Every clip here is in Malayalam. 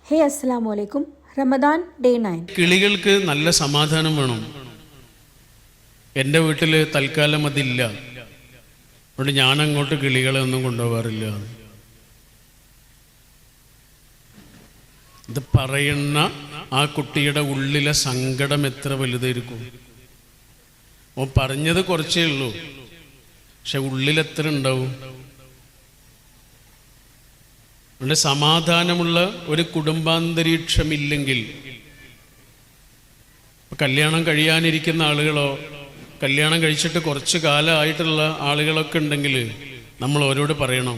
ഹേ അസ്സലാമു അലൈക്കും. റമദാൻ ഡേ 9. കിളികൾക്ക് നല്ല സമാധാനം വേണം. എൻ്റെ വീട്ടിൽ തൽക്കാലം അതില്ല, അതുകൊണ്ട് ഞാനങ്ങോട്ട് കിളികളെ ഒന്നും കൊണ്ടുപോകാറില്ല. ഇത് പറയുന്ന ആ കുട്ടിയുടെ ഉള്ളിലെ സങ്കടം എത്ര വലുതായിരിക്കും. ഓ പറഞ്ഞത് കുറച്ചേ ഉള്ളൂ, പക്ഷെ ഉള്ളിലെത്ര ഉണ്ടാവും. അതുകൊണ്ട് സമാധാനമുള്ള ഒരു കുടുംബാന്തരീക്ഷമില്ലെങ്കിൽ, കല്യാണം കഴിയാനിരിക്കുന്ന ആളുകളോ കല്യാണം കഴിച്ചിട്ട് കുറച്ച് കാലമായിട്ടുള്ള ആളുകളൊക്കെ ഉണ്ടെങ്കിൽ നമ്മൾ ഓരോട് പറയണം,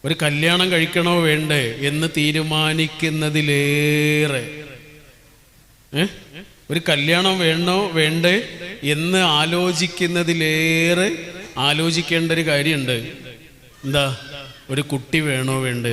ഒരു കല്യാണം കഴിക്കണോ വേണ്ടേ എന്ന് തീരുമാനിക്കുന്നതിലേറെ ഒരു കല്യാണം വേണോ വേണ്ടേ എന്ന് ആലോചിക്കുന്നതിലേറെ ആലോചിക്കേണ്ട ഒരു കാര്യമുണ്ട്. എന്താ, ഒരു കുട്ടി വേണോ വേണ്ടേ.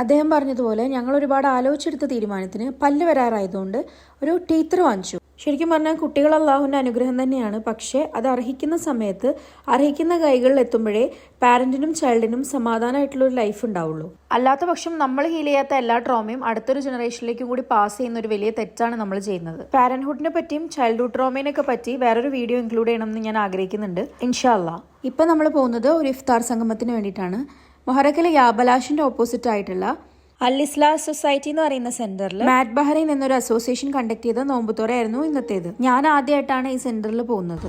അദ്ദേഹം പറഞ്ഞതുപോലെ ഞങ്ങൾ ഒരുപാട് ആലോചിച്ചെടുത്ത തീരുമാനത്തിന് പല്ല് വരാറായതുകൊണ്ട് ഒരു ടീച്ചർ വാങ്ങിച്ചു. ശരിക്കും പറഞ്ഞാൽ കുട്ടികൾ അള്ളാഹുവിൻ്റെ അനുഗ്രഹം തന്നെയാണ്. പക്ഷേ അത് അർഹിക്കുന്ന സമയത്ത് അർഹിക്കുന്ന കൈകളിൽ എത്തുമ്പോഴേ പാരന്റിനും ചൈൽഡിനും സമാധാനമായിട്ടുള്ള ഒരു ലൈഫ് ഉണ്ടാവുള്ളൂ. അല്ലാത്ത പക്ഷം നമ്മൾ ഹീൽ ചെയ്യാത്ത എല്ലാ ട്രോമയും അടുത്തൊരു ജനറേഷനിലേക്കും കൂടി പാസ് ചെയ്യുന്ന ഒരു വലിയ തെറ്റാണ് നമ്മൾ ചെയ്യുന്നത്. പാരന്റ്ഹുഡിനെ പറ്റിയും ചൈൽഡ്ഹുഡ് ട്രോമേനൊക്കെ പറ്റി വേറൊരു വീഡിയോ ഇൻക്ലൂഡ് ചെയ്യണമെന്ന് ഞാൻ ആഗ്രഹിക്കുന്നുണ്ട്, ഇൻഷാ അള്ളാ. ഇപ്പം നമ്മൾ പോകുന്നത് ഒരു ഇഫ്താർ സംഗമത്തിന് വേണ്ടിയിട്ടാണ്. മൊഹറക്കിലെ യാബലാഷിന്റെ ഓപ്പോസിറ്റ് ആയിട്ടുള്ള അൽ ഇസ്ലാം സൊസൈറ്റി എന്ന് പറയുന്ന സെന്ററിൽ മാറ്റ് ബഹ്റൈൻ എന്നൊരു അസോസിയേഷൻ കണ്ടക്ട് ചെയ്ത നോമ്പുതുറയായിരുന്നു ഇന്നത്തേത്. ഞാൻ ആദ്യമായിട്ടാണ് ഈ സെന്ററിൽ പോകുന്നത്.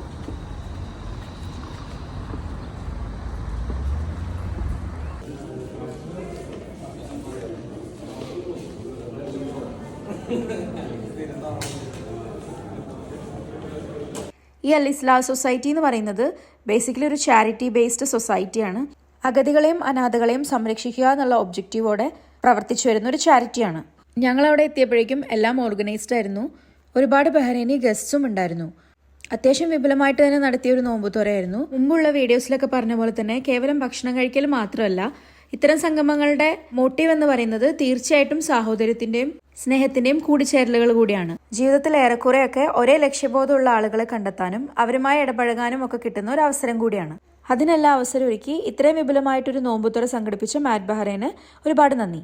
ഈ അൽ ഇസ്ലാം സൊസൈറ്റി എന്ന് പറയുന്നത് ബേസിക്കലി ഒരു ചാരിറ്റി ബേസ്ഡ് സൊസൈറ്റിയാണ്. അഗതികളെയും അനാഥകളെയും സംരക്ഷിക്കുക എന്നുള്ള ഒബ്ജക്റ്റീവോടെ പ്രവർത്തിച്ചു വരുന്ന ഒരു ചാരിറ്റിയാണ്. ഞങ്ങളവിടെ എത്തിയപ്പോഴേക്കും എല്ലാം ഓർഗനൈസ്ഡ് ആയിരുന്നു. ഒരുപാട് ബഹ്റൈനി ഗസ്റ്റും ഉണ്ടായിരുന്നു. അത്യാവശ്യം വിപുലമായിട്ട് തന്നെ നടത്തിയ ഒരു നോമ്പുതുറയായിരുന്നു. മുമ്പുള്ള വീഡിയോസിലൊക്കെ പറഞ്ഞ പോലെ തന്നെ കേവലം ഭക്ഷണം കഴിക്കൽ മാത്രമല്ല, ഇത്തരം സംഗമങ്ങളുടെ മോട്ടീവ് എന്ന് പറയുന്നത് തീർച്ചയായിട്ടും സാഹോദര്യത്തിന്റെയും സ്നേഹത്തിന്റെയും കൂടിച്ചേരലുകൾ കൂടിയാണ്. ജീവിതത്തിൽ ഏറെക്കുറെയൊക്കെ ഒരേ ലക്ഷ്യബോധമുള്ള ആളുകളെ കണ്ടെത്താനും അവരുമായി ഇടപഴകാനും ഒക്കെ കിട്ടുന്ന ഒരു അവസരം കൂടിയാണ്. അതിനെല്ലാം അവസരം ഒരുക്കി ഇത്രയും വിപുലമായിട്ടൊരു നോമ്പുതുറ സംഘടിപ്പിച്ച മാറ്റ് ബഹ്റൈന് ഒരുപാട് നന്ദി.